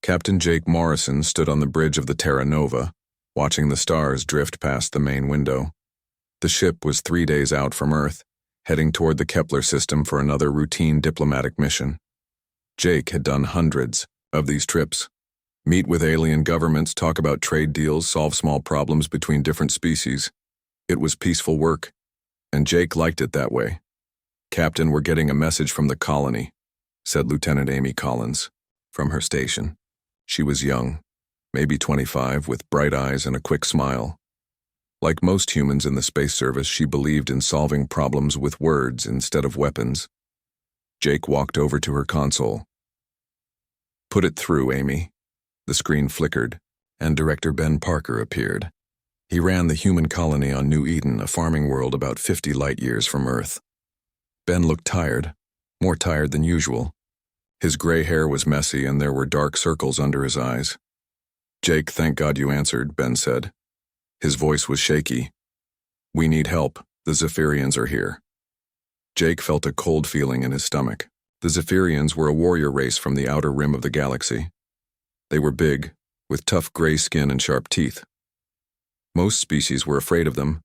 Captain Jake Morrison stood on the bridge of the Terra Nova, watching the stars drift past the main window. The ship was 3 days out from Earth, heading toward the Kepler system for another routine diplomatic mission. Jake had done hundreds of these trips. Meet with alien governments, talk about trade deals, solve small problems between different species. It was peaceful work, and Jake liked it that way. "Captain, we're getting a message from the colony," said Lieutenant Amy Collins, from her station. She was young, maybe 25, with bright eyes and a quick smile. Like most humans in the space service, she believed in solving problems with words instead of weapons. Jake walked over to her console. "Put it through, Amy." The screen flickered, and Director Ben Parker appeared. He ran the human colony on New Eden, a farming world about 50 light-years from Earth. Ben looked tired, more tired than usual. His gray hair was messy and there were dark circles under his eyes. "Jake, thank God you answered," Ben said. His voice was shaky. "We need help. The Zephyrians are here." Jake felt a cold feeling in his stomach. The Zephyrians were a warrior race from the outer rim of the galaxy. They were big, with tough gray skin and sharp teeth. Most species were afraid of them,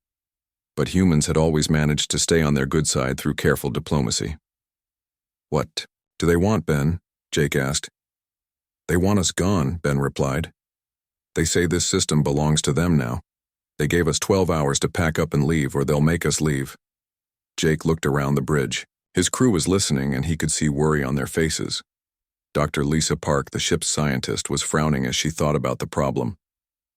but humans had always managed to stay on their good side through careful diplomacy. "What do they want, Ben?" Jake asked. "They want us gone," Ben replied. "They say this system belongs to them now. They gave us 12 hours to pack up and leave, or they'll make us leave." Jake looked around the bridge. His crew was listening, and he could see worry on their faces. Dr. Lisa Park, the ship's scientist, was frowning as she thought about the problem.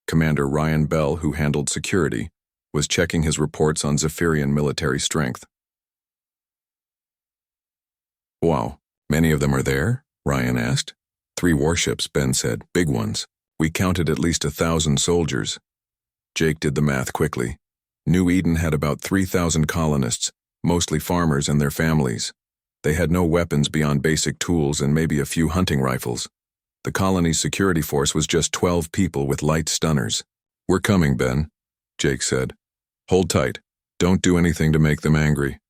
Commander Ryan Bell, who handled security, was checking his reports on Zephyrian military strength. "Wow, many of them are there?" Ryan asked. "3 warships," Ben said, "big ones. We counted at least 1,000 soldiers." Jake did the math quickly. New Eden had about 3,000 colonists, mostly farmers and their families. They had no weapons beyond basic tools and maybe a few hunting rifles. The colony's security force was just 12 people with light stunners. "We're coming, Ben," Jake said. "Hold tight. Don't do anything to make them angry."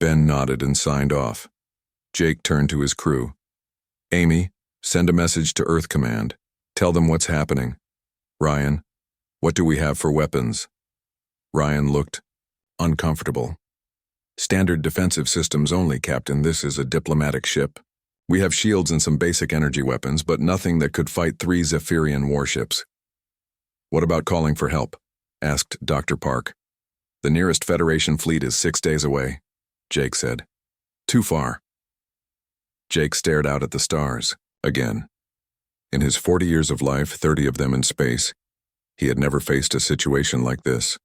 Ben nodded and signed off. Jake turned to his crew. "Amy, send a message to Earth Command. Tell them what's happening. Ryan, what do we have for weapons?" Ryan looked uncomfortable. "Standard defensive systems only, Captain. This is a diplomatic ship. We have shields and some basic energy weapons, but nothing that could fight 3 Zephyrian warships." "What about calling for help?" asked Dr. Park. "The nearest Federation fleet is 6 days away," Jake said. "Too far." Jake stared out at the stars, again. In his 40 years of life, 30 of them in space, he had never faced a situation like this.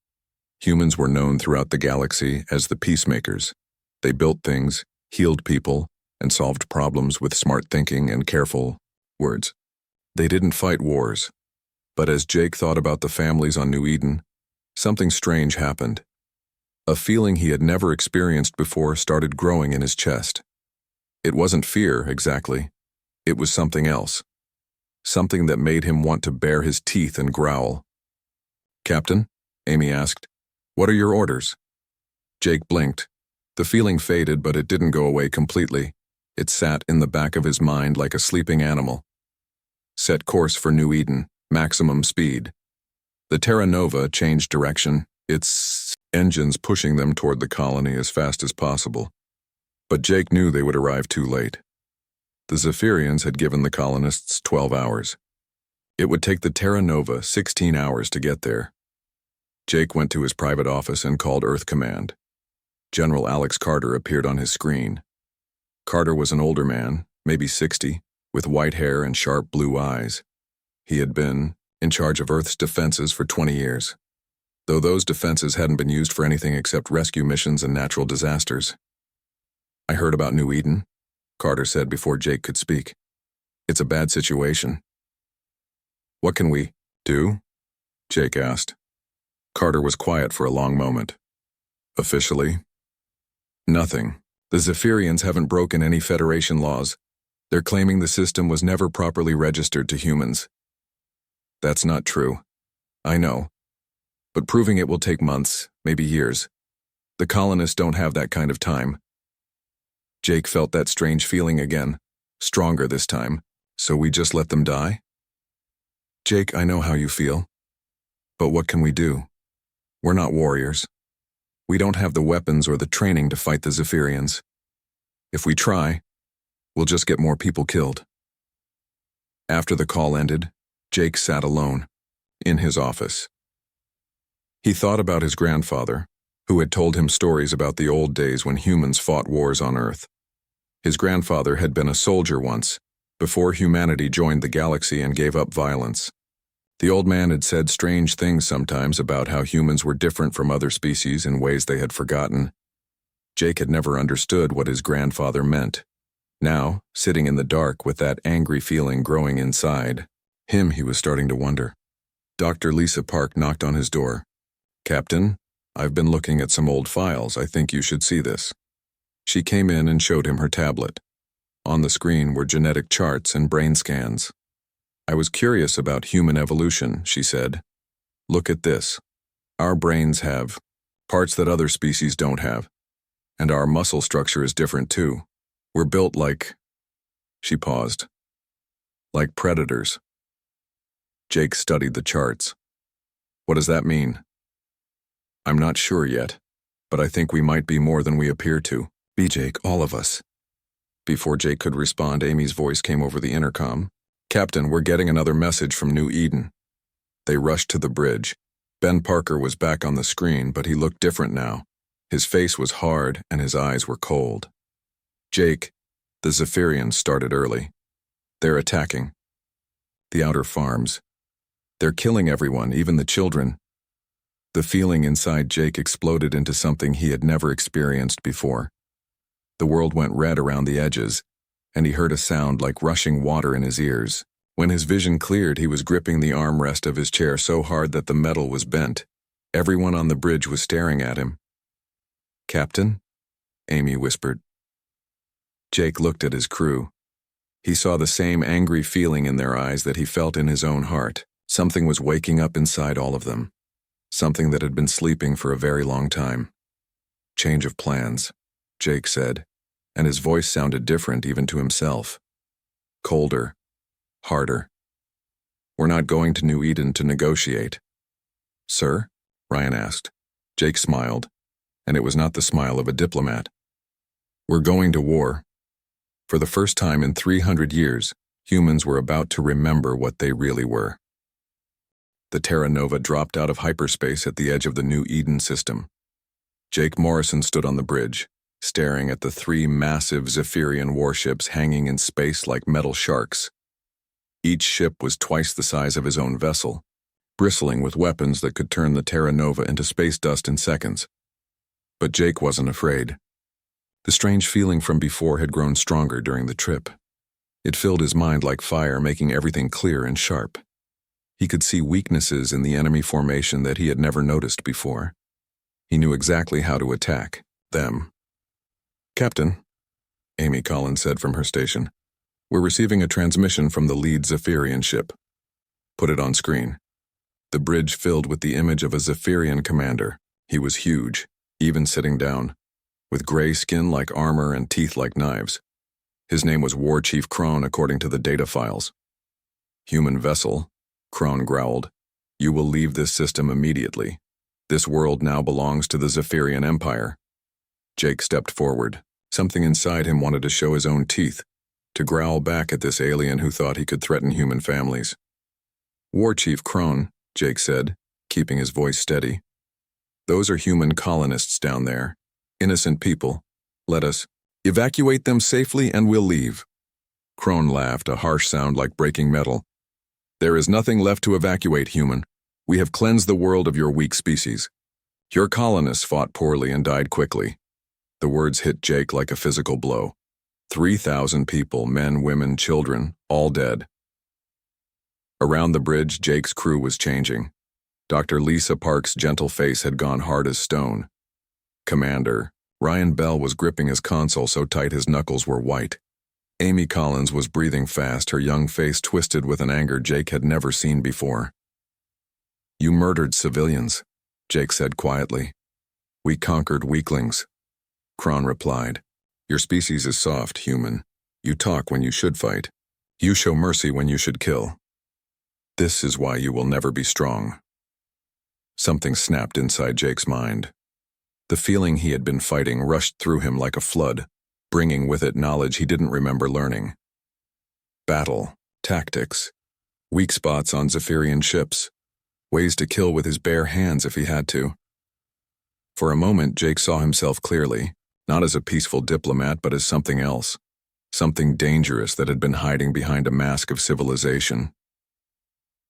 Humans were known throughout the galaxy as the peacemakers. They built things, healed people, and solved problems with smart thinking and careful words. They didn't fight wars. But as Jake thought about the families on New Eden, something strange happened. A feeling he had never experienced before started growing in his chest. It wasn't fear, exactly. It was something else. Something that made him want to bare his teeth and growl. "Captain?" Amy asked. "What are your orders?" Jake blinked. The feeling faded, but it didn't go away completely. It sat in the back of his mind like a sleeping animal. "Set course for New Eden, maximum speed." The Terra Nova changed direction, its engines pushing them toward the colony as fast as possible. But Jake knew they would arrive too late. The Zephyrians had given the colonists 12 hours. It would take the Terra Nova 16 hours to get there. Jake went to his private office and called Earth Command. General Alex Carter appeared on his screen. Carter was an older man, maybe 60, with white hair and sharp blue eyes. He had been in charge of Earth's defenses for 20 years, though those defenses hadn't been used for anything except rescue missions and natural disasters. "I heard about New Eden," Carter said before Jake could speak. "It's a bad situation." "What can we do?" Jake asked. Carter was quiet for a long moment. "Officially, nothing. The Zephyrians haven't broken any Federation laws. They're claiming the system was never properly registered to humans." "That's not true. I know. But proving it will take months, maybe years. The colonists don't have that kind of time." Jake felt that strange feeling again, stronger this time, So we just let them die? Jake, I know how you feel. But what can we do? We're not warriors. We don't have the weapons or the training to fight the Zephyrians. If we try, we'll just get more people killed. After the call ended, Jake sat alone, in his office. He thought about his grandfather, who had told him stories about the old days when humans fought wars on Earth. His grandfather had been a soldier once, before humanity joined the galaxy and gave up violence. The old man had said strange things sometimes about how humans were different from other species in ways they had forgotten. Jake had never understood what his grandfather meant. Now, sitting in the dark with that angry feeling growing inside, he was starting to wonder. Dr. Lisa Park knocked on his door. "Captain, I've been looking at some old files. I think you should see this." She came in and showed him her tablet. On the screen were genetic charts and brain scans. "I was curious about human evolution," she said. "Look at this. Our brains have parts that other species don't have. And our muscle structure is different too. We're built like..." She paused. "Like predators." Jake studied the charts. "What does that mean?" "I'm not sure yet, but I think we might be more than we appear to. Be Jake, all of us." Before Jake could respond, Amy's voice came over the intercom. "Captain, we're getting another message from New Eden." They rushed to the bridge. Ben Parker was back on the screen, but he looked different now. His face was hard and his eyes were cold. "Jake, the Zephyrians started early. They're attacking the outer farms. They're killing everyone, even the children." The feeling inside Jake exploded into something he had never experienced before. The world went red around the edges, and he heard a sound like rushing water in his ears. When his vision cleared, he was gripping the armrest of his chair so hard that the metal was bent. Everyone on the bridge was staring at him. "Captain?" Amy whispered. Jake looked at his crew. He saw the same angry feeling in their eyes that he felt in his own heart. Something was waking up inside all of them. Something that had been sleeping for a very long time. "Change of plans," Jake said, and his voice sounded different even to himself. Colder. Harder. "We're not going to New Eden to negotiate." "Sir?" Ryan asked. Jake smiled, and it was not the smile of a diplomat. "We're going to war." For the first time in 300 years, humans were about to remember what they really were. The Terra Nova dropped out of hyperspace at the edge of the New Eden system. Jake Morrison stood on the bridge, staring at the 3 massive Zephyrian warships hanging in space like metal sharks. Each ship was twice the size of his own vessel, bristling with weapons that could turn the Terra Nova into space dust in seconds. But Jake wasn't afraid. The strange feeling from before had grown stronger during the trip. It filled his mind like fire, making everything clear and sharp. He could see weaknesses in the enemy formation that he had never noticed before. He knew exactly how to attack them. "Captain," Amy Collins said from her station, "we're receiving a transmission from the lead Zephyrian ship." "Put it on screen." The bridge filled with the image of a Zephyrian commander. He was huge, even sitting down, with gray skin like armor and teeth like knives. His name was War Chief Krone according to the data files. "Human vessel," Krone growled. "You will leave this system immediately. This world now belongs to the Zephyrian Empire." Jake stepped forward. Something inside him wanted to show his own teeth, to growl back at this alien who thought he could threaten human families. "War Chief Krone," Jake said, keeping his voice steady. "Those are human colonists down there. Innocent people. Let us evacuate them safely and we'll leave." Krone laughed, a harsh sound like breaking metal. "There is nothing left to evacuate, human. We have cleansed the world of your weak species. Your colonists fought poorly and died quickly." The words hit Jake like a physical blow. 3,000 people, men, women, children, all dead. Around the bridge, Jake's crew was changing. Dr. Lisa Park's gentle face had gone hard as stone. Commander Ryan Bell was gripping his console so tight his knuckles were white. Amy Collins was breathing fast, her young face twisted with an anger Jake had never seen before. "You murdered civilians," Jake said quietly. "We conquered weaklings." Krone replied. "Your species is soft, human. You talk when you should fight. You show mercy when you should kill. This is why you will never be strong. Something snapped inside Jake's mind. The feeling he had been fighting rushed through him like a flood, bringing with it knowledge he didn't remember learning. Battle, tactics, weak spots on Zephyrian ships, ways to kill with his bare hands if he had to. For a moment, Jake saw himself clearly, not as a peaceful diplomat but as something else, something dangerous that had been hiding behind a mask of civilization.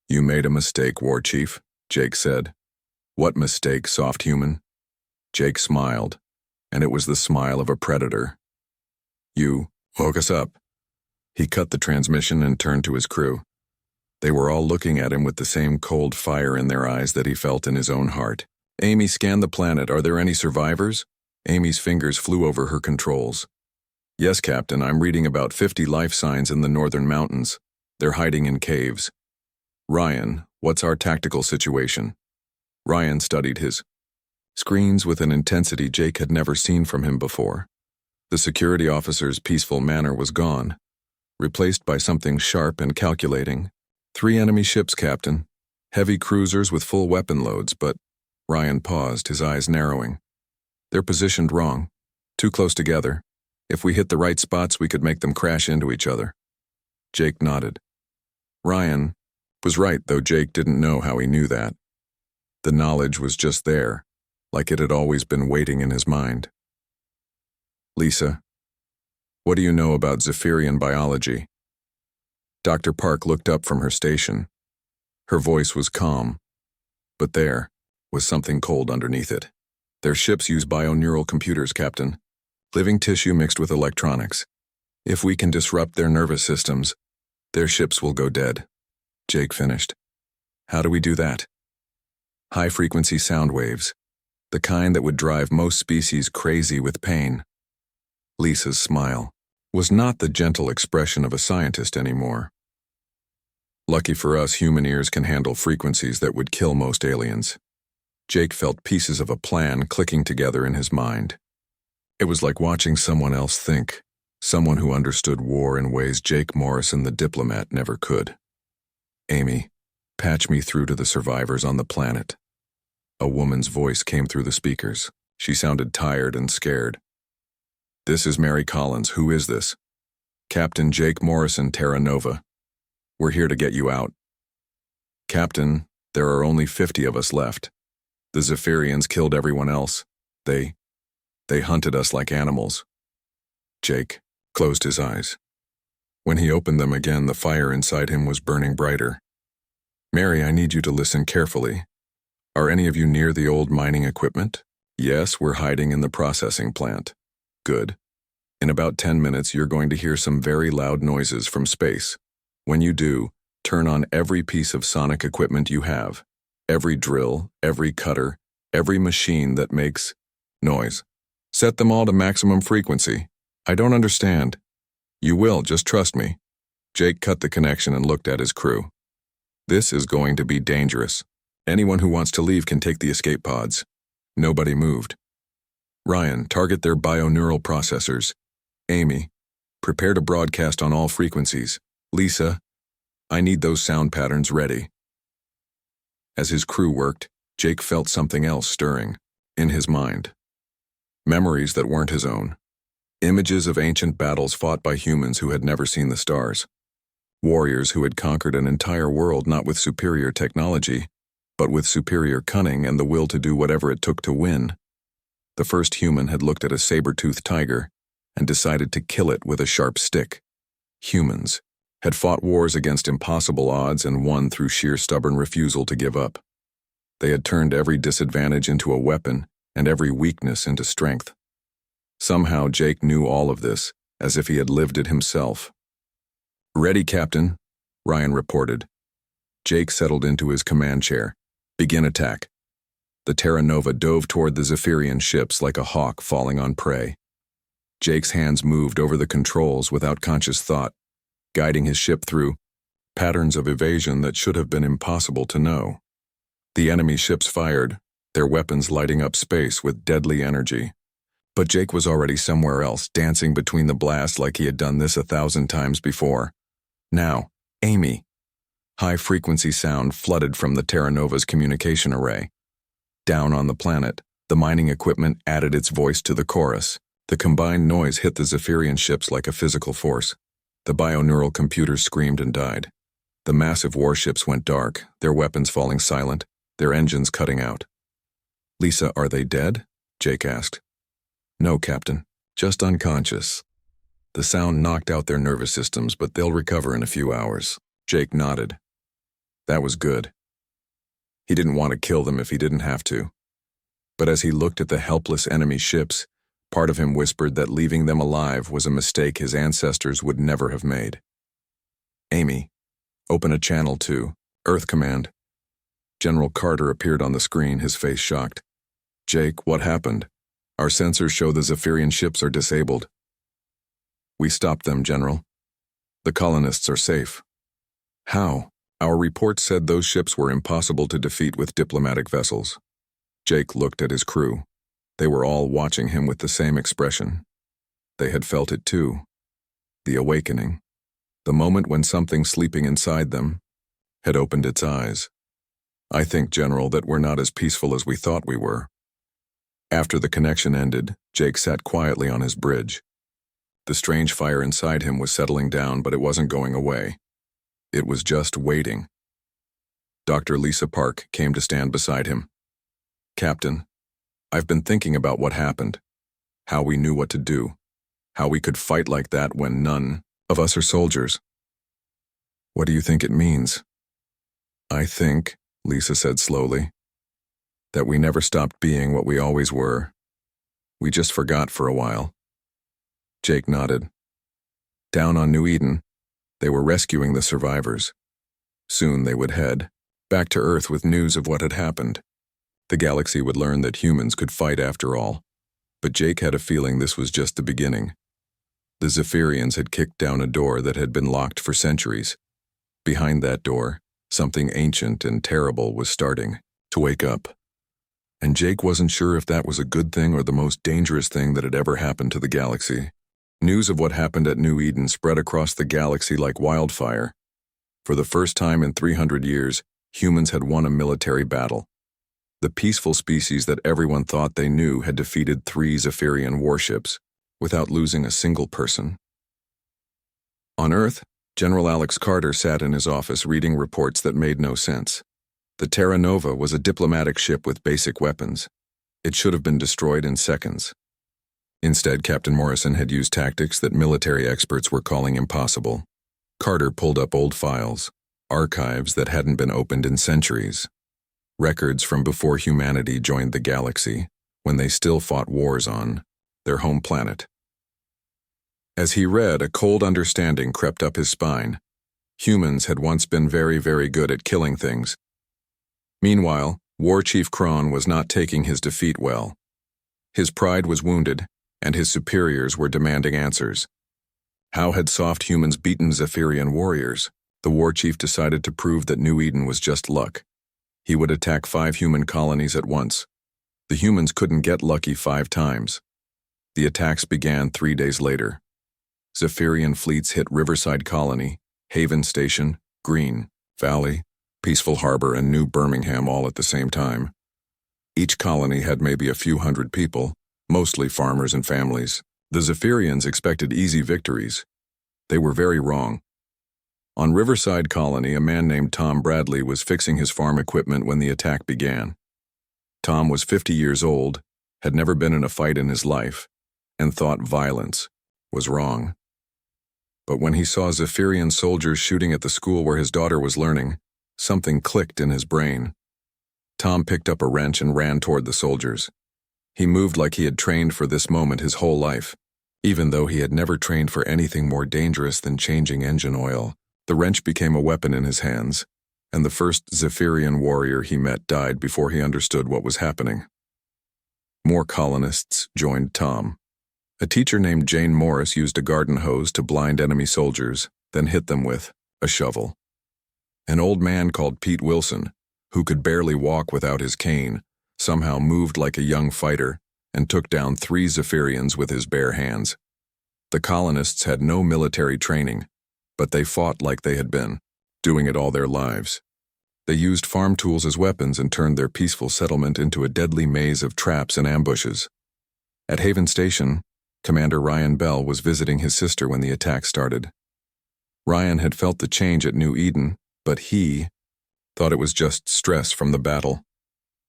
You made a mistake, War Chief, Jake said. What mistake, soft human? Jake smiled, and it was the smile of a predator. You woke us up. He cut the transmission and turned to his crew. They were all looking at him with the same cold fire in their eyes that he felt in his own heart. Amy, scan the planet. Are there any survivors? Amy's fingers flew over her controls. Yes, Captain, I'm reading about 50 life signs in the northern mountains. They're hiding in caves. Ryan, what's our tactical situation? Ryan studied his screens with an intensity Jake had never seen from him before. The security officer's peaceful manner was gone, replaced by something sharp and calculating. 3 enemy ships, Captain. Heavy cruisers with full weapon loads, but Ryan paused, his eyes narrowing. They're positioned wrong, too close together. If we hit the right spots, we could make them crash into each other. Jake nodded. Ryan was right, though Jake didn't know how he knew that. The knowledge was just there, like it had always been waiting in his mind. Lisa, what do you know about Zephyrian biology? Dr. Park looked up from her station. Her voice was calm, but there was something cold underneath it. Their ships use bioneural computers, Captain. Living tissue mixed with electronics. If we can disrupt their nervous systems, their ships will go dead. Jake finished. How do we do that? High-frequency sound waves, the kind that would drive most species crazy with pain. Lisa's smile was not the gentle expression of a scientist anymore. Lucky for us, human ears can handle frequencies that would kill most aliens. Jake felt pieces of a plan clicking together in his mind. It was like watching someone else think, someone who understood war in ways Jake Morrison, the diplomat, never could. Amy, patch me through to the survivors on the planet. A woman's voice came through the speakers. She sounded tired and scared. This is Mary Collins. Who is this? Captain Jake Morrison, Terra Nova. We're here to get you out. Captain, there are only 50 of us left. The Zephyrians killed everyone else. They hunted us like animals. Jake closed his eyes. When he opened them again, the fire inside him was burning brighter. Mary, I need you to listen carefully. Are any of you near the old mining equipment? Yes, we're hiding in the processing plant. Good. In about 10 minutes, you're going to hear some very loud noises from space. When you do, turn on every piece of sonic equipment you have. Every drill, every cutter, every machine that makes noise. Set them all to maximum frequency. I don't understand. You will, just trust me. Jake cut the connection and looked at his crew. This is going to be dangerous. Anyone who wants to leave can take the escape pods. Nobody moved. Ryan, target their bioneural processors. Amy, prepare to broadcast on all frequencies. Lisa, I need those sound patterns ready. As his crew worked, Jake felt something else stirring in his mind. Memories that weren't his own. Images of ancient battles fought by humans who had never seen the stars. Warriors who had conquered an entire world not with superior technology, but with superior cunning and the will to do whatever it took to win. The first human had looked at a saber-toothed tiger and decided to kill it with a sharp stick. Humans had fought wars against impossible odds and won through sheer stubborn refusal to give up. They had turned every disadvantage into a weapon and every weakness into strength. Somehow Jake knew all of this, as if he had lived it himself. Ready, Captain, Ryan reported. Jake settled into his command chair. Begin attack. The Terra Nova dove toward the Zephyrian ships like a hawk falling on prey. Jake's hands moved over the controls without conscious thought, guiding his ship through patterns of evasion that should have been impossible to know. The enemy ships fired, their weapons lighting up space with deadly energy. But Jake was already somewhere else, dancing between the blasts like he had done this 1,000 times before. Now, Amy. High-frequency sound flooded from the Terra Nova's communication array. Down on the planet, the mining equipment added its voice to the chorus. The combined noise hit the Zephyrian ships like a physical force. The bioneural computers screamed and died. The massive warships went dark, their weapons falling silent, their engines cutting out. "Lisa, are they dead?" Jake asked. "No, Captain. Just unconscious. The sound knocked out their nervous systems, but they'll recover in a few hours." Jake nodded. That was good. He didn't want to kill them if he didn't have to. But as he looked at the helpless enemy ships, part of him whispered that leaving them alive was a mistake his ancestors would never have made. "Amy, open a channel to Earth Command." General Carter appeared on the screen, his face shocked. "Jake, what happened? Our sensors show the Zephyrian ships are disabled." "We stopped them, General. The colonists are safe." "How? Our report said those ships were impossible to defeat with diplomatic vessels." Jake looked at his crew. They were all watching him with the same expression. They had felt it too. The awakening. The moment when something sleeping inside them had opened its eyes. "I think, General, that we're not as peaceful as we thought we were." After the connection ended, Jake sat quietly on his bridge. The strange fire inside him was settling down, but it wasn't going away. It was just waiting. Dr. Lisa Park came to stand beside him. "Captain, I've been thinking about what happened, how we knew what to do, how we could fight like that when none of us are soldiers." "What do you think it means?" "I think," Lisa said slowly, "that we never stopped being what we always were. We just forgot for a while." Jake nodded. Down on New Eden, they were rescuing the survivors. Soon they would head back to Earth with news of what had happened. The galaxy would learn that humans could fight after all. But Jake had a feeling this was just the beginning. The Zephyrians had kicked down a door that had been locked for centuries. Behind that door, something ancient and terrible was starting to wake up. And Jake wasn't sure if that was a good thing or the most dangerous thing that had ever happened to the galaxy. News of what happened at New Eden spread across the galaxy like wildfire. For the first time in 300 years, humans had won a military battle. The peaceful species that everyone thought they knew had defeated 3 Zephyrian warships without losing a single person. On Earth, General Alex Carter sat in his office reading reports that made no sense. The Terra Nova was a diplomatic ship with basic weapons. It should have been destroyed in seconds. Instead, Captain Morrison had used tactics that military experts were calling impossible. Carter pulled up old files, archives that hadn't been opened in centuries. Records from before humanity joined the galaxy, when they still fought wars on their home planet. As he read, a cold understanding crept up his spine. Humans had once been very, very good at killing things. Meanwhile, War Chief Kron was not taking his defeat well. His pride was wounded, and his superiors were demanding answers. How had soft humans beaten Zephyrian warriors? The war chief decided to prove that New Eden was just luck. He would attack 5 human colonies at once. The humans couldn't get lucky 5 times. The attacks began 3 days later. Zephyrian fleets hit Riverside Colony, Haven Station, Green Valley, Peaceful Harbor, and New Birmingham all at the same time. Each colony had maybe a few hundred people, mostly farmers and families. The Zephyrians expected easy victories. They were very wrong. On Riverside Colony, a man named Tom Bradley was fixing his farm equipment when the attack began. Tom was 50 years old, had never been in a fight in his life, and thought violence was wrong. But when he saw Zephyrian soldiers shooting at the school where his daughter was learning, something clicked in his brain. Tom picked up a wrench and ran toward the soldiers. He moved like he had trained for this moment his whole life. Even though he had never trained for anything more dangerous than changing engine oil, the wrench became a weapon in his hands, and the first Zephyrian warrior he met died before he understood what was happening. More colonists joined Tom. A teacher named Jane Morris used a garden hose to blind enemy soldiers, then hit them with a shovel. An old man called Pete Wilson, who could barely walk without his cane, somehow moved like a young fighter and took down 3 Zephyrians with his bare hands. The colonists had no military training. but they fought like they had been, doing it all their lives. They used farm tools as weapons and turned their peaceful settlement into a deadly maze of traps and ambushes. At Haven Station, Commander Ryan Bell was visiting his sister when the attack started. Ryan had felt the change at New Eden, but he thought it was just stress from the battle.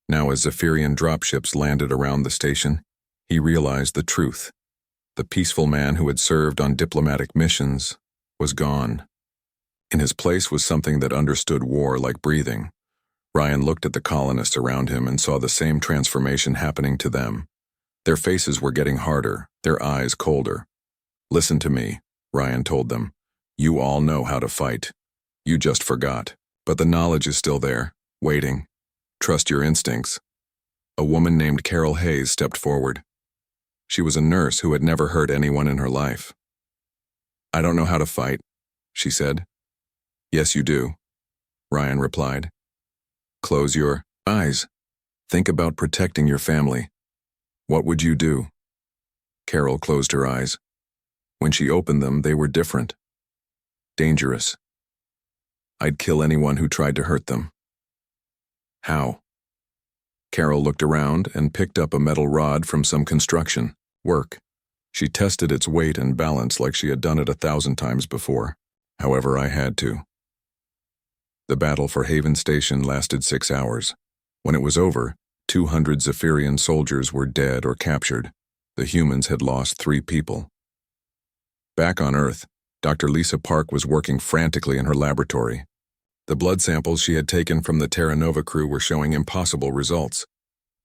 Now as Zephyrian dropships landed around the station, he realized the truth. The peaceful man who had served on diplomatic missions was gone. In his place was something that understood war like breathing. Ryan looked at the colonists around him and saw the same transformation happening to them. Their faces were getting harder, their eyes colder. "Listen to me," Ryan told them. "You all know how to fight. You just forgot. But the knowledge is still there, waiting. Trust your instincts." A woman named Carol Hayes stepped forward. She was a nurse who had never hurt anyone in her life. "I don't know how to fight," she said. "Yes, you do," Ryan replied. "Close your eyes. Think about protecting your family. What would you do?" Carol closed her eyes. When she opened them, they were different. Dangerous. "I'd kill anyone who tried to hurt them." "How?" Carol looked around and picked up a metal rod from some construction work. She tested its weight and balance like she had done it 1,000 times before. "However, I had to." The battle for Haven Station lasted 6 hours. When it was over, 200 Zephyrian soldiers were dead or captured. The humans had lost 3 people. Back on Earth, Dr. Lisa Park was working frantically in her laboratory. The blood samples she had taken from the Terra Nova crew were showing impossible results.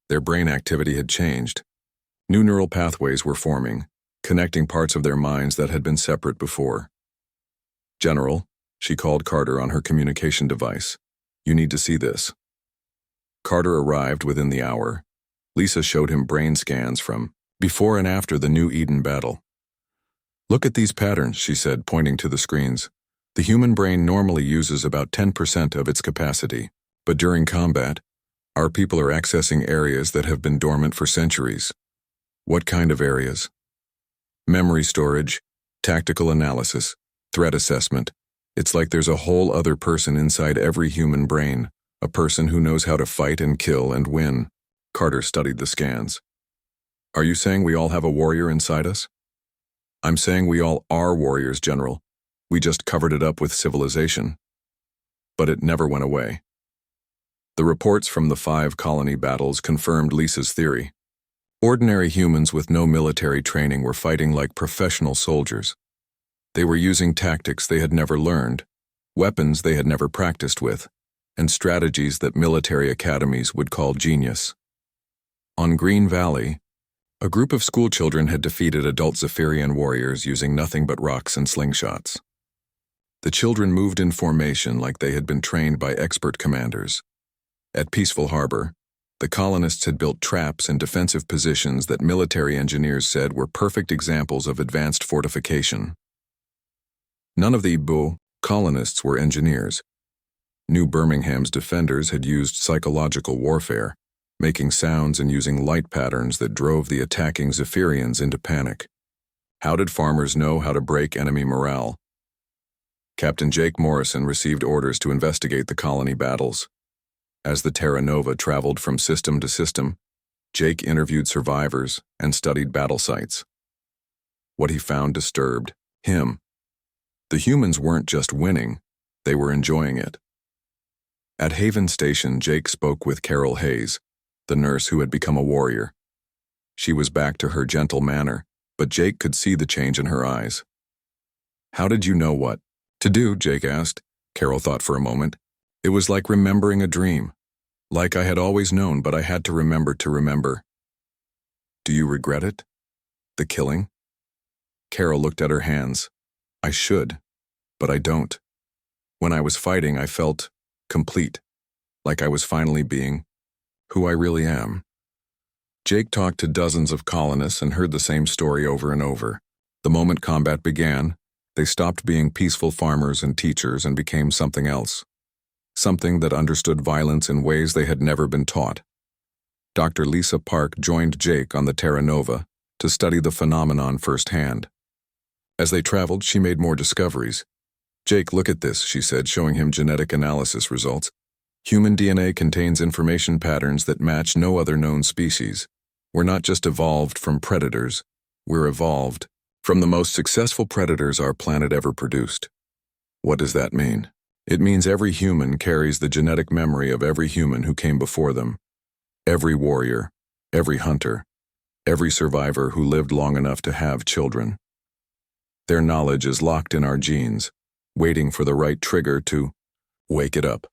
Their brain activity had changed. New neural pathways were forming, connecting parts of their minds that had been separate before. "General," she called Carter on her communication device. "You need to see this." Carter arrived within the hour. Lisa showed him brain scans from before and after the New Eden battle. "Look at these patterns," she said, pointing to the screens. "The human brain normally uses about 10% of its capacity, but during combat, our people are accessing areas that have been dormant for centuries." "What kind of areas?" "Memory storage, tactical analysis, threat assessment. It's like there's a whole other person inside every human brain, a person who knows how to fight and kill and win." Carter studied the scans. "Are you saying we all have a warrior inside us?" "I'm saying we all are warriors, General. We just covered it up with civilization." But it never went away. The reports from the 5 colony battles confirmed Lisa's theory. Ordinary humans with no military training were fighting like professional soldiers. They were using tactics they had never learned, weapons they had never practiced with, and strategies that military academies would call genius. On Green Valley, a group of schoolchildren had defeated adult Zephyrian warriors using nothing but rocks and slingshots. The children moved in formation like they had been trained by expert commanders. At Peaceful Harbor, the colonists had built traps and defensive positions that military engineers said were perfect examples of advanced fortification. None of the Ibu colonists were engineers. New Birmingham's defenders had used psychological warfare, making sounds and using light patterns that drove the attacking Zephyrians into panic. How did farmers know how to break enemy morale? Captain Jake Morrison received orders to investigate the colony battles. As the Terra Nova traveled from system to system, Jake interviewed survivors and studied battle sites. What he found disturbed him. The humans weren't just winning, they were enjoying it. At Haven Station, Jake spoke with Carol Hayes, the nurse who had become a warrior. She was back to her gentle manner, but Jake could see the change in her eyes. "How did you know what to do?" Jake asked. Carol thought for a moment. "It was like remembering a dream. Like I had always known, but I had to remember to remember." "Do you regret it? The killing?" Carol looked at her hands. "I should, but I don't. When I was fighting, I felt complete, like I was finally being who I really am." Jake talked to dozens of colonists and heard the same story over and over. The moment combat began, they stopped being peaceful farmers and teachers and became something else. Something that understood violence in ways they had never been taught. Dr. Lisa Park joined Jake on the Terra Nova to study the phenomenon firsthand. As they traveled, she made more discoveries. Jake, look at this, she said, showing him genetic analysis results. Human DNA contains information patterns that match no other known species. We're not just evolved from predators, we're evolved from the most successful predators our planet ever produced. What does that mean? It means every human carries the genetic memory of every human who came before them. Every warrior, every hunter, every survivor who lived long enough to have children. Their knowledge is locked in our genes, waiting for the right trigger to wake it up.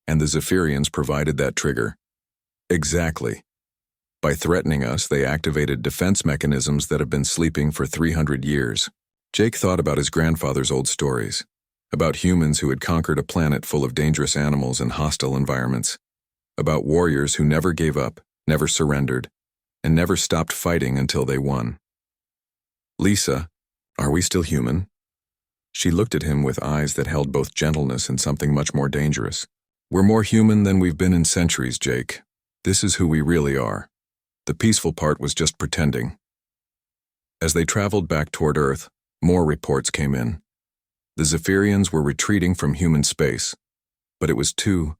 And the Zephyrians provided that trigger. Exactly. By threatening us, they activated defense mechanisms that have been sleeping for 300 years. Jake thought about his grandfather's old stories, about humans who had conquered a planet full of dangerous animals and hostile environments, about warriors who never gave up, never surrendered, and never stopped fighting until they won. Lisa, are we still human? She looked at him with eyes that held both gentleness and something much more dangerous. We're more human than we've been in centuries, Jake. This is who we really are. The peaceful part was just pretending. As they traveled back toward Earth, more reports came in. The Zephyrians were retreating from human space, but it was too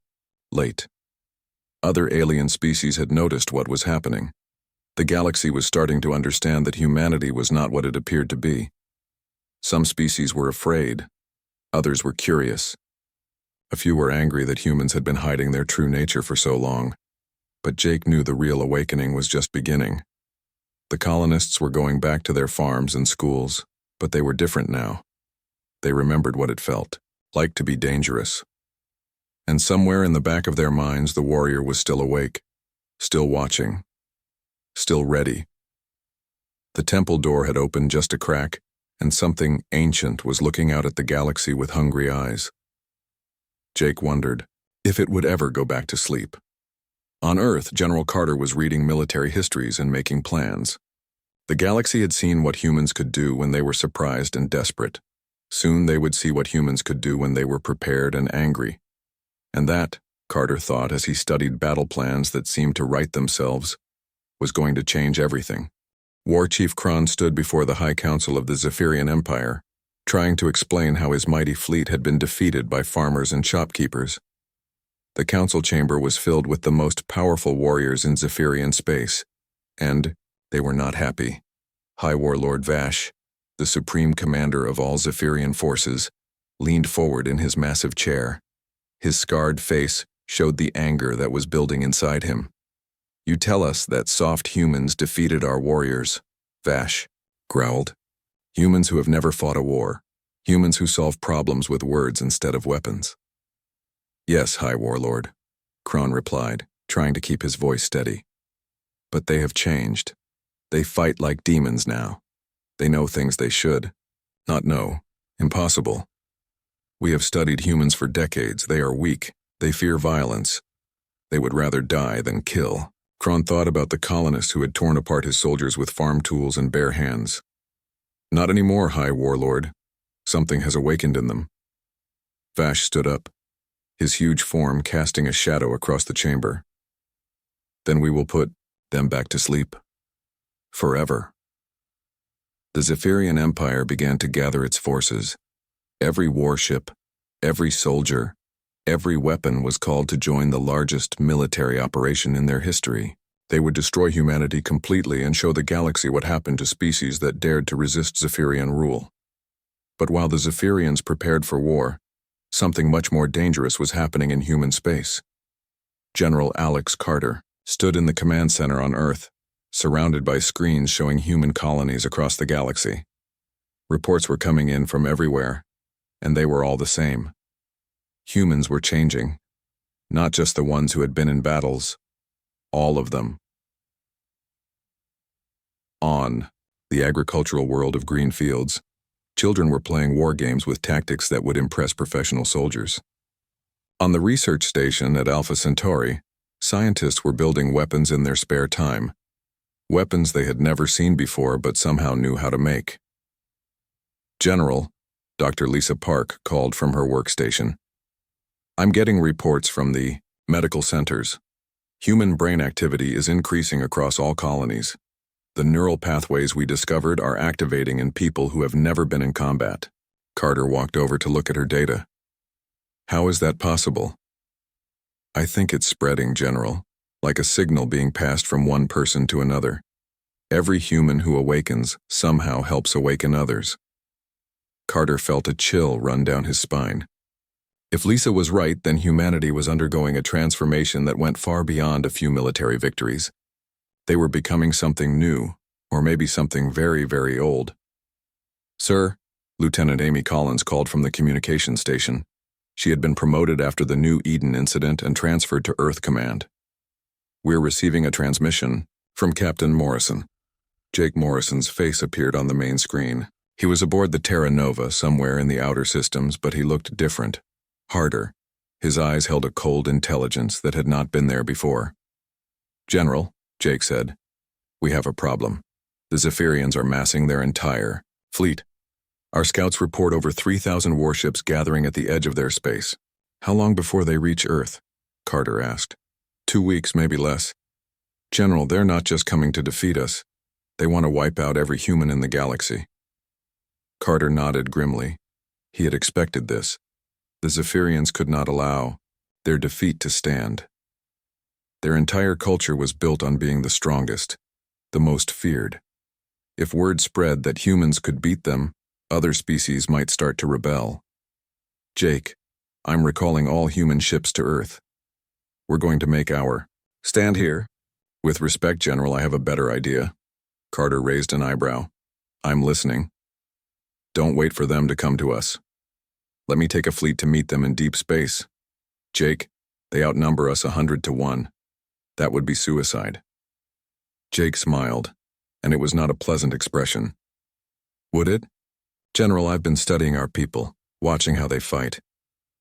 late. Other alien species had noticed what was happening. The galaxy was starting to understand that humanity was not what it appeared to be. Some species were afraid. Others were curious. A few were angry that humans had been hiding their true nature for so long. But Jake knew the real awakening was just beginning. The colonists were going back to their farms and schools, but they were different now. They remembered what it felt like to be dangerous. And somewhere in the back of their minds, the warrior was still awake, still watching, still ready. The temple door had opened just a crack, and something ancient was looking out at the galaxy with hungry eyes. Jake wondered if it would ever go back to sleep. On Earth, General Carter was reading military histories and making plans. The galaxy had seen what humans could do when they were surprised and desperate. Soon they would see what humans could do when they were prepared and angry. And that, Carter thought as he studied battle plans that seemed to right themselves, was going to change everything. War Chief Kron stood before the High Council of the Zephyrian Empire, trying to explain how his mighty fleet had been defeated by farmers and shopkeepers. The council chamber was filled with the most powerful warriors in Zephyrian space, and they were not happy. High Warlord Vash, the supreme commander of all Zephyrian forces, leaned forward in his massive chair. His scarred face showed the anger that was building inside him. You tell us that soft humans defeated our warriors, Vash growled. Humans who have never fought a war. Humans who solve problems with words instead of weapons. Yes, High Warlord, Kron replied, trying to keep his voice steady. But they have changed. They fight like demons now. They know things they should not know. Impossible. We have studied humans for decades. They are weak. They fear violence. They would rather die than kill. Kron thought about the colonists who had torn apart his soldiers with farm tools and bare hands. Not anymore, High Warlord. Something has awakened in them. Vash stood up, his huge form casting a shadow across the chamber. Then we will put them back to sleep. Forever. The Zephyrian Empire began to gather its forces. Every warship, every soldier, every weapon was called to join the largest military operation in their history. They would destroy humanity completely and show the galaxy what happened to species that dared to resist Zephyrian rule. But while the Zephyrians prepared for war, something much more dangerous was happening in human space. General Alex Carter stood in the command center on Earth, surrounded by screens showing human colonies across the galaxy. Reports were coming in from everywhere, and they were all the same. Humans were changing, not just the ones who had been in battles, all of them. On the agricultural world of green fields, children were playing war games with tactics that would impress professional soldiers. On the research station at Alpha Centauri, scientists were building weapons in their spare time, weapons they had never seen before but somehow knew how to make. General, Dr. Lisa Park called from her workstation. I'm getting reports from the medical centers. Human brain activity is increasing across all colonies. The neural pathways we discovered are activating in people who have never been in combat. Carter walked over to look at her data. How is that possible? I think it's spreading, General, like a signal being passed from one person to another. Every human who awakens somehow helps awaken others. Carter felt a chill run down his spine. If Lisa was right, then humanity was undergoing a transformation that went far beyond a few military victories. They were becoming something new, or maybe something very, very old. Sir, Lieutenant Amy Collins called from the communication station. She had been promoted after the New Eden incident and transferred to Earth Command. We're receiving a transmission from Captain Morrison. Jake Morrison's face appeared on the main screen. He was aboard the Terra Nova somewhere in the outer systems, but he looked different, harder. His eyes held a cold intelligence that had not been there before. General, Jake said, we have a problem. The Zephyrians are massing their entire fleet. Our scouts report over 3,000 warships gathering at the edge of their space. How long before they reach Earth? Carter asked. 2 weeks, maybe less. General, they're not just coming to defeat us. They want to wipe out every human in the galaxy. Carter nodded grimly. He had expected this. The Zephyrians could not allow their defeat to stand. Their entire culture was built on being the strongest, the most feared. If word spread that humans could beat them, other species might start to rebel. Jake, I'm recalling all human ships to Earth. We're going to make our stand here. With respect, General, I have a better idea. Carter raised an eyebrow. I'm listening. Don't wait for them to come to us. Let me take a fleet to meet them in deep space. Jake, they outnumber us 100 to 1. That would be suicide. Jake smiled, and it was not a pleasant expression. Would it? General, I've been studying our people, watching how they fight.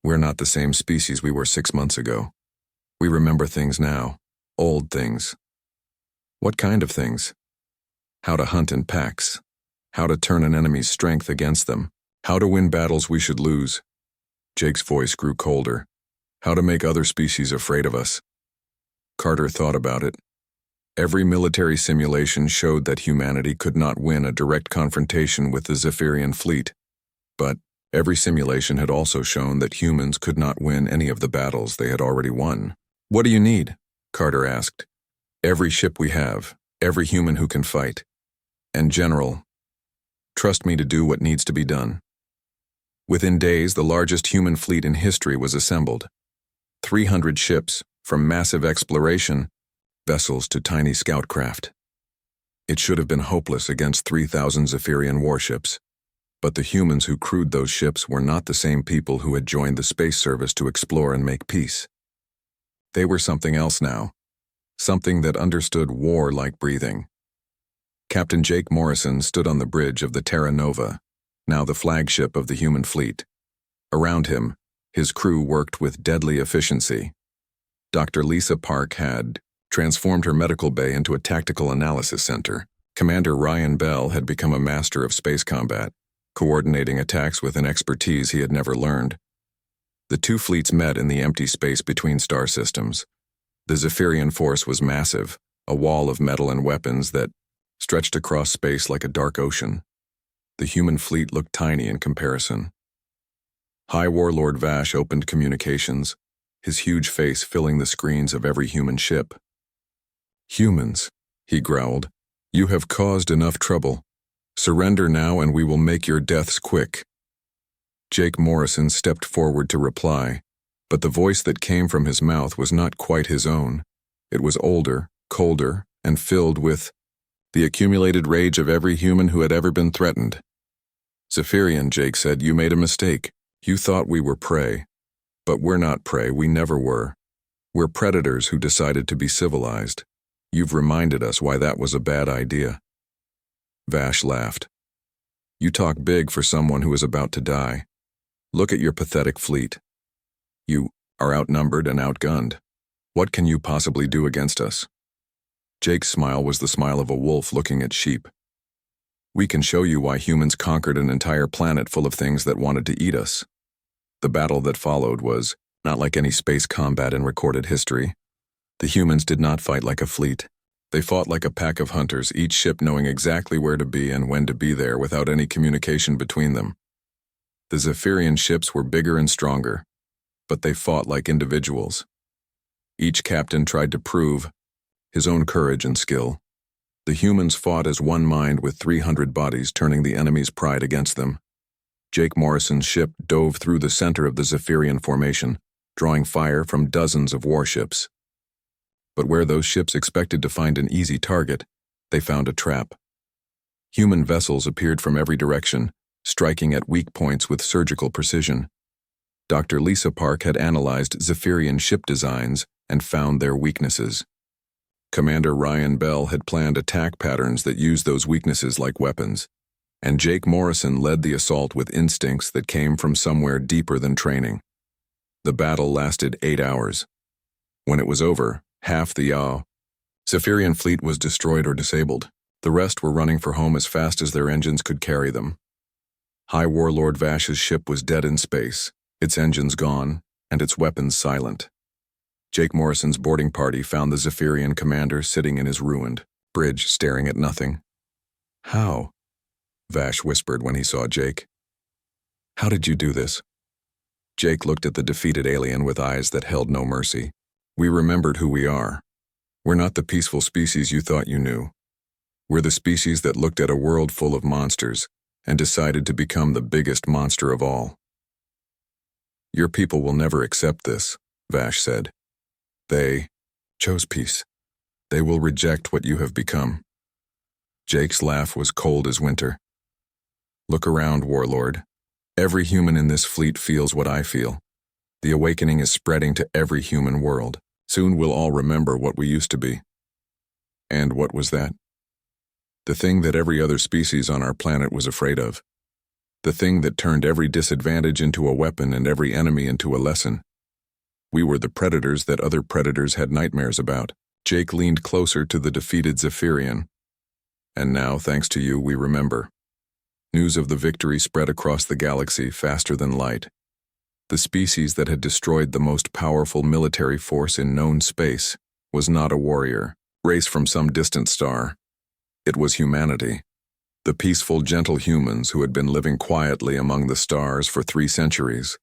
We're not the same species we were 6 months ago. We remember things now, old things. What kind of things? How to hunt in packs, how to turn an enemy's strength against them, how to win battles we should lose. Jake's voice grew colder. How to make other species afraid of us. Carter thought about it. Every military simulation showed that humanity could not win a direct confrontation with the Zephyrian fleet. But every simulation had also shown that humans could not win any of the battles they had already won. What do you need? Carter asked. Every ship we have, every human who can fight. And General, trust me to do what needs to be done. Within days, the largest human fleet in history was assembled. 300 ships, from massive exploration vessels to tiny scout craft. It should have been hopeless against 3,000 Zephyrian warships, but the humans who crewed those ships were not the same people who had joined the space service to explore and make peace. They were something else now, something that understood war like breathing. Captain Jake Morrison stood on the bridge of the Terra Nova, now the flagship of the human fleet. Around him, his crew worked with deadly efficiency. Dr. Lisa Park had transformed her medical bay into a tactical analysis center. Commander Ryan Bell had become a master of space combat, coordinating attacks with an expertise he had never learned. The two fleets met in the empty space between star systems. The Zephyrian force was massive, a wall of metal and weapons that stretched across space like a dark ocean. The human fleet looked tiny in comparison. High Warlord Vash opened communications, his huge face filling the screens of every human ship. Humans, he growled, you have caused enough trouble. Surrender now and we will make your deaths quick. Jake Morrison stepped forward to reply, but the voice that came from his mouth was not quite his own. It was older, colder, and filled with the accumulated rage of every human who had ever been threatened. Zephyrian, Jake said, you made a mistake. You thought we were prey. But we're not prey, we never were. We're predators who decided to be civilized. You've reminded us why that was a bad idea. Vash laughed. You talk big for someone who is about to die. Look at your pathetic fleet. You are outnumbered and outgunned. What can you possibly do against us? Jake's smile was the smile of a wolf looking at sheep. We can show you why humans conquered an entire planet full of things that wanted to eat us. The battle that followed was not like any space combat in recorded history. The humans did not fight like a fleet. They fought like a pack of hunters, each ship knowing exactly where to be and when to be there without any communication between them. The Zephyrian ships were bigger and stronger, but they fought like individuals. Each captain tried to prove his own courage and skill. The humans fought as one mind with 300 bodies turning the enemy's pride against them. Jake Morrison's ship dove through the center of the Zephyrian formation, drawing fire from dozens of warships. But where those ships expected to find an easy target, they found a trap. Human vessels appeared from every direction, striking at weak points with surgical precision. Dr. Lisa Park had analyzed Zephyrian ship designs and found their weaknesses. Commander Ryan Bell had planned attack patterns that used those weaknesses like weapons, and Jake Morrison led the assault with instincts that came from somewhere deeper than training. The battle lasted 8 hours. When it was over, half the Zephyrian fleet was destroyed or disabled. The rest were running for home as fast as their engines could carry them. High Warlord Vash's ship was dead in space, its engines gone, and its weapons silent. Jake Morrison's boarding party found the Zephyrian commander sitting in his ruined bridge, staring at nothing. "How?" Vash whispered when he saw Jake. "How did you do this?" Jake looked at the defeated alien with eyes that held no mercy. "We remembered who we are. We're not the peaceful species you thought you knew. We're the species that looked at a world full of monsters and decided to become the biggest monster of all. Your people will never accept this," Vash said. "They chose peace. They will reject what you have become." Jake's laugh was cold as winter. "Look around, Warlord. Every human in this fleet feels what I feel. The awakening is spreading to every human world. Soon we'll all remember what we used to be." "And what was that?" "The thing that every other species on our planet was afraid of. The thing that turned every disadvantage into a weapon and every enemy into a lesson. We were the predators that other predators had nightmares about." Jake leaned closer to the defeated Zephyrian. "And now, thanks to you, we remember." News of the victory spread across the galaxy faster than light. The species that had destroyed the most powerful military force in known space was not a warrior, race from some distant star. It was humanity. The peaceful, gentle humans who had been living quietly among the stars for 3 centuries.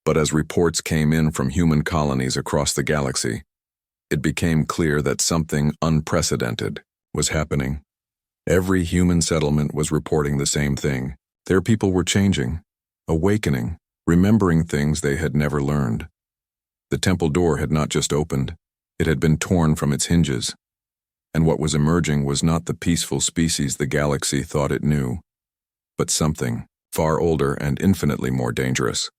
But as reports came in from human colonies across the galaxy, it became clear that something unprecedented was happening. Every human settlement was reporting the same thing. Their people were changing, awakening, remembering things they had never learned. The temple door had not just opened, it had been torn from its hinges. And what was emerging was not the peaceful species the galaxy thought it knew, but something far older and infinitely more dangerous.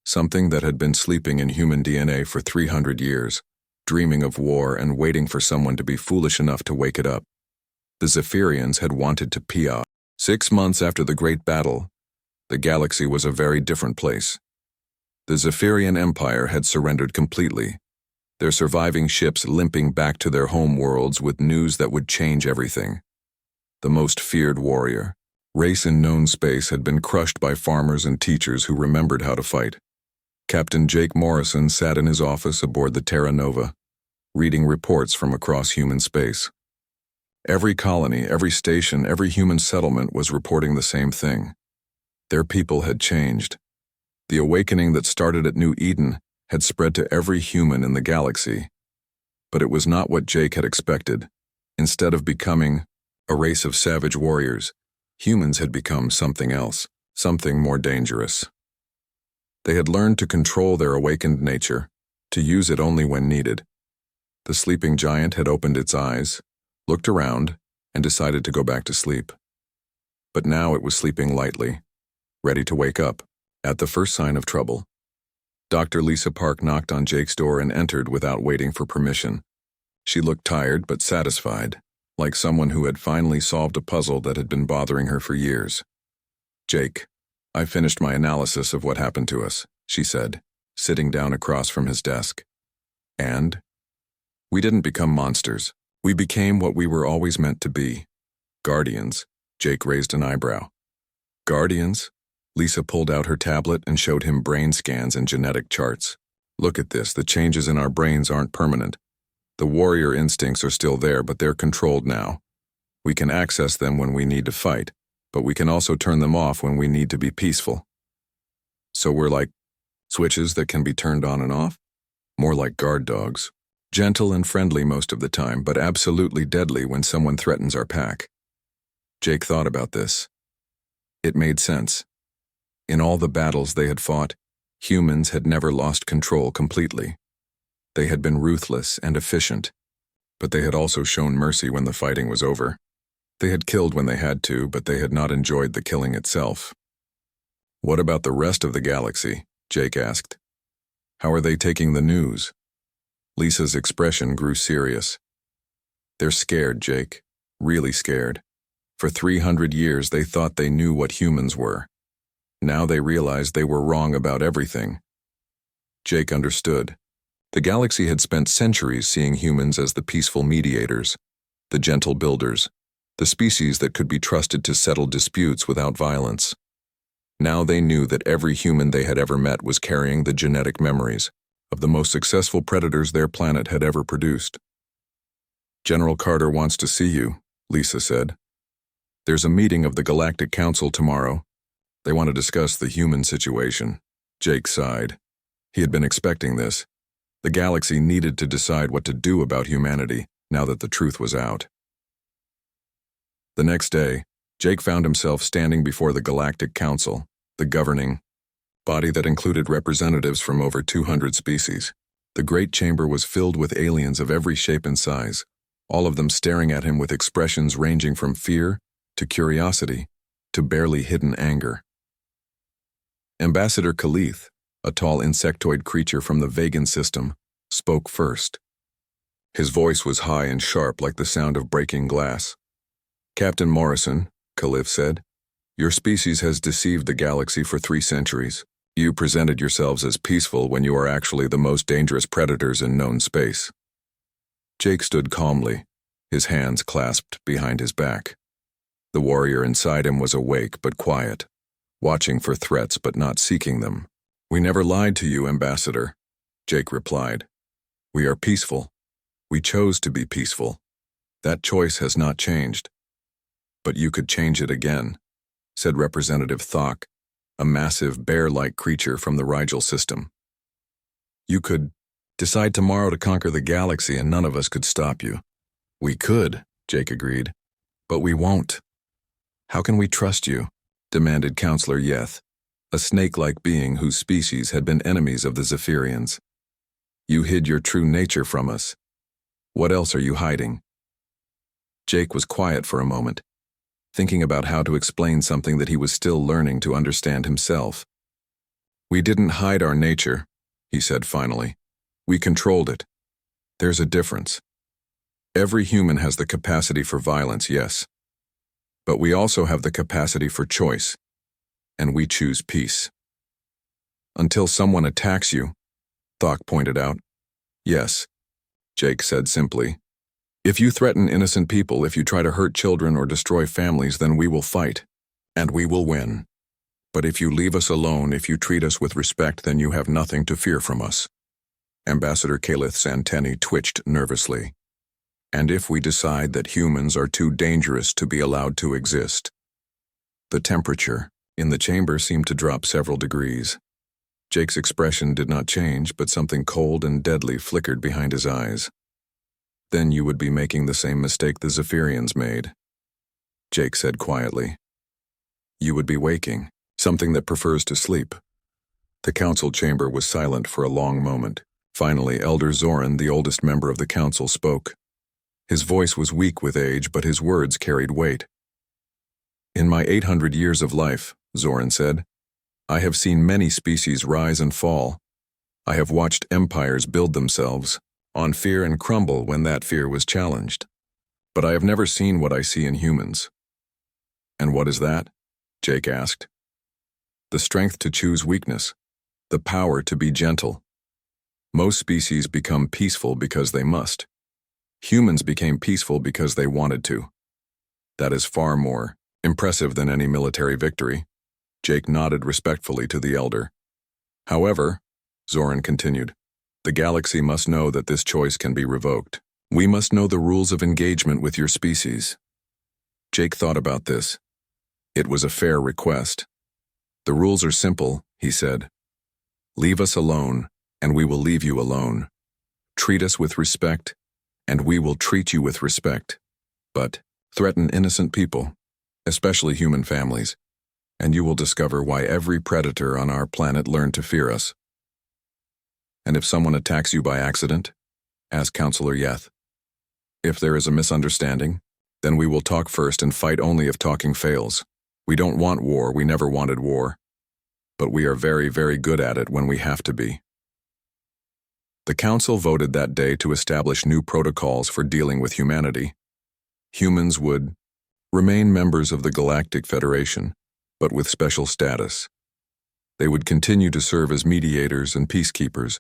Something that had been sleeping in human DNA for 300 years, dreaming of war and waiting for someone to be foolish enough to wake it up. The Zephyrians had wanted to pia. 6 months after the Great Battle, the galaxy was a very different place. The Zephyrian Empire had surrendered completely, their surviving ships limping back to their home worlds with news that would change everything. The most feared warrior, race in known space, had been crushed by farmers and teachers who remembered how to fight. Captain Jake Morrison sat in his office aboard the Terra Nova, reading reports from across human space. Every colony, every station, every human settlement was reporting the same thing. Their people had changed. The awakening that started at New Eden had spread to every human in the galaxy. But it was not what Jake had expected. Instead of becoming a race of savage warriors, humans had become something else, something more dangerous. They had learned to control their awakened nature, to use it only when needed. The sleeping giant had opened its eyes, looked around, and decided to go back to sleep. But now it was sleeping lightly, ready to wake up at the first sign of trouble. Dr. Lisa Park knocked on Jake's door and entered without waiting for permission. She looked tired but satisfied, like someone who had finally solved a puzzle that had been bothering her for years. "Jake, I finished my analysis of what happened to us," she said, sitting down across from his desk. "And? We didn't become monsters. We became what we were always meant to be. Guardians." Jake raised an eyebrow. "Guardians?" Lisa pulled out her tablet and showed him brain scans and genetic charts. "Look at this, the changes in our brains aren't permanent. The warrior instincts are still there, but they're controlled now. We can access them when we need to fight, but we can also turn them off when we need to be peaceful. So we're like switches that can be turned on and off? More like guard dogs. Gentle and friendly most of the time, but absolutely deadly when someone threatens our pack. Jake thought about this. It made sense. In all the battles they had fought, humans had never lost control completely. They had been ruthless and efficient, but they had also shown mercy when the fighting was over. They had killed when they had to, but they had not enjoyed the killing itself. What about the rest of the galaxy? Jake asked. How are they taking the news? Lisa's expression grew serious. They're scared, Jake. Really scared. For 300 years they thought they knew what humans were. Now they realized they were wrong about everything. Jake understood. The galaxy had spent centuries seeing humans as the peaceful mediators, the gentle builders, the species that could be trusted to settle disputes without violence. Now they knew that every human they had ever met was carrying the genetic memories of the most successful predators their planet had ever produced. General Carter wants to see you, Lisa said. There's a meeting of the Galactic Council tomorrow. They want to discuss the human situation. Jake sighed. He had been expecting this. The galaxy needed to decide what to do about humanity now that the truth was out. The next day, Jake found himself standing before the Galactic Council, the governing body that included representatives from over 200 species. The great chamber was filled with aliens of every shape and size, all of them staring at him with expressions ranging from fear to curiosity to barely hidden anger. Ambassador Khalith, a tall insectoid creature from the Vegan system, spoke first. His voice was high and sharp like the sound of breaking glass. Captain Morrison, Khalith said, your species has deceived the galaxy for 3 centuries. You presented yourselves as peaceful when you are actually the most dangerous predators in known space. Jake stood calmly, his hands clasped behind his back. The warrior inside him was awake but quiet, watching for threats but not seeking them. We never lied to you, Ambassador, Jake replied. We are peaceful. We chose to be peaceful. That choice has not changed. But you could change it again, said Representative Thok, a massive bear-like creature from the Rigel system. You could decide tomorrow to conquer the galaxy and none of us could stop you. We could, Jake agreed, but we won't. How can we trust you? Demanded Counselor Yeth, a snake-like being whose species had been enemies of the Zephyrians. You hid your true nature from us. What else are you hiding? Jake was quiet for a moment, thinking about how to explain something that he was still learning to understand himself. We didn't hide our nature, he said finally. We controlled it. There's a difference. Every human has the capacity for violence, yes. But we also have the capacity for choice, and we choose peace. Until someone attacks you, Thok pointed out. Yes, Jake said simply. If you threaten innocent people, if you try to hurt children or destroy families, then we will fight, and we will win. But if you leave us alone, if you treat us with respect, then you have nothing to fear from us. Ambassador Khalith's antennae twitched nervously. And if we decide that humans are too dangerous to be allowed to exist? The temperature in the chamber seemed to drop several degrees. Jake's expression did not change, but something cold and deadly flickered behind his eyes. Then you would be making the same mistake the Zephyrians made, Jake said quietly. You would be waking, something that prefers to sleep. The council chamber was silent for a long moment. Finally, Elder Zoran, the oldest member of the council, spoke. His voice was weak with age, but his words carried weight. In my 800 years of life, Zoran said, I have seen many species rise and fall. I have watched empires build themselves on fear and crumble when that fear was challenged. But I have never seen what I see in humans. And what is that? Jake asked. The strength to choose weakness, the power to be gentle. Most species become peaceful because they must. Humans became peaceful because they wanted to. That is far more impressive than any military victory. Jake nodded respectfully to the elder. However, Zoran continued, the galaxy must know that this choice can be revoked. We must know the rules of engagement with your species. Jake thought about this. It was a fair request. "The rules are simple," he said. "Leave us alone, and we will leave you alone. Treat us with respect, and we will treat you with respect. But threaten innocent people, especially human families, and you will discover why every predator on our planet learned to fear us." "And if someone attacks you by accident?" asked Counselor Yeth. "If there is a misunderstanding, then we will talk first and fight only if talking fails. We don't want war, we never wanted war. But we are very, very good at it when we have to be." The Council voted that day to establish new protocols for dealing with humanity. Humans would remain members of the Galactic Federation, but with special status. They would continue to serve as mediators and peacekeepers,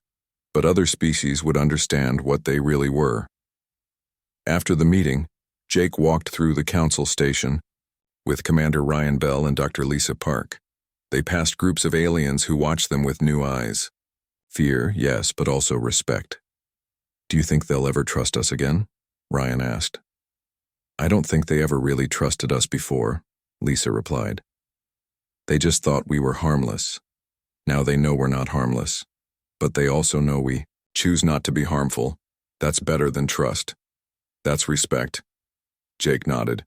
but other species would understand what they really were. After the meeting, Jake walked through the Council station with Commander Ryan Bell and Dr. Lisa Park. They passed groups of aliens who watched them with new eyes. Fear, yes, but also respect. "Do you think they'll ever trust us again?" Ryan asked. "I don't think they ever really trusted us before," Lisa replied. "They just thought we were harmless. Now they know we're not harmless. But they also know we choose not to be harmful. That's better than trust. That's respect." Jake nodded.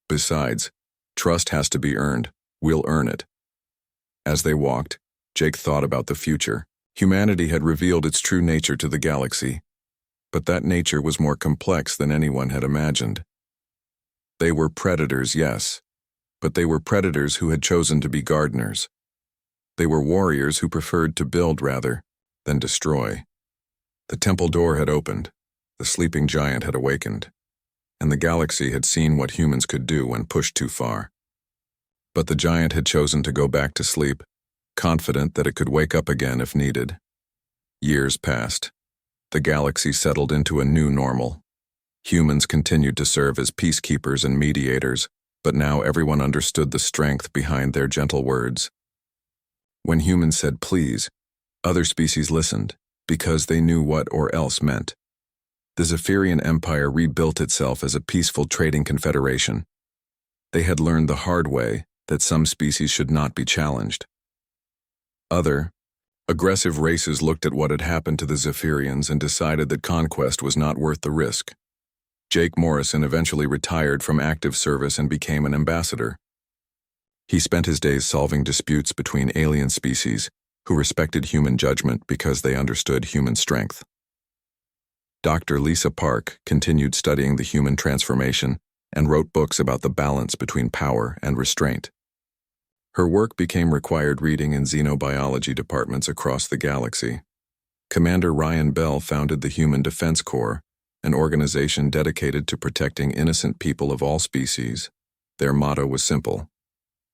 "Besides, trust has to be earned. We'll earn it." As they walked, Jake thought about the future. Humanity had revealed its true nature to the galaxy, but that nature was more complex than anyone had imagined. They were predators, yes, but they were predators who had chosen to be gardeners. They were warriors who preferred to build rather than destroy. The temple door had opened, the sleeping giant had awakened, and the galaxy had seen what humans could do when pushed too far. But the giant had chosen to go back to sleep, confident that it could wake up again if needed. Years passed. The galaxy settled into a new normal. Humans continued to serve as peacekeepers and mediators, but now everyone understood the strength behind their gentle words. When humans said please, other species listened, because they knew what or else meant. The Zephyrian Empire rebuilt itself as a peaceful trading confederation. They had learned the hard way that some species should not be challenged. Other, aggressive races looked at what had happened to the Zephyrians and decided that conquest was not worth the risk. Jake Morrison eventually retired from active service and became an ambassador. He spent his days solving disputes between alien species who respected human judgment because they understood human strength. Dr. Lisa Park continued studying the human transformation and wrote books about the balance between power and restraint. Her work became required reading in xenobiology departments across the galaxy. Commander Ryan Bell founded the Human Defense Corps, an organization dedicated to protecting innocent people of all species. Their motto was simple: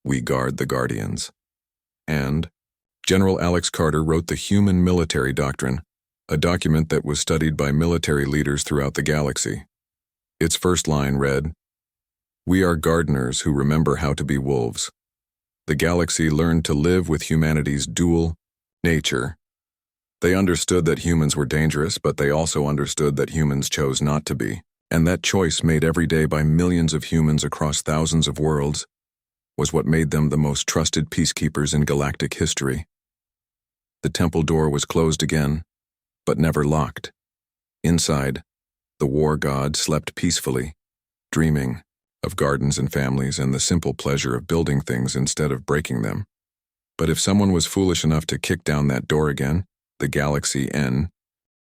"We guard the guardians." And General Alex Carter wrote the Human Military Doctrine, a document that was studied by military leaders throughout the galaxy. Its first line read, "We are gardeners who remember how to be wolves." The galaxy learned to live with humanity's dual nature. They understood that humans were dangerous, but they also understood that humans chose not to be. And that choice, made every day by millions of humans across thousands of worlds, was what made them the most trusted peacekeepers in galactic history. The temple door was closed again, but never locked. Inside, the war god slept peacefully, dreaming of gardens and families and the simple pleasure of building things instead of breaking them. But if someone was foolish enough to kick down that door again, the galaxy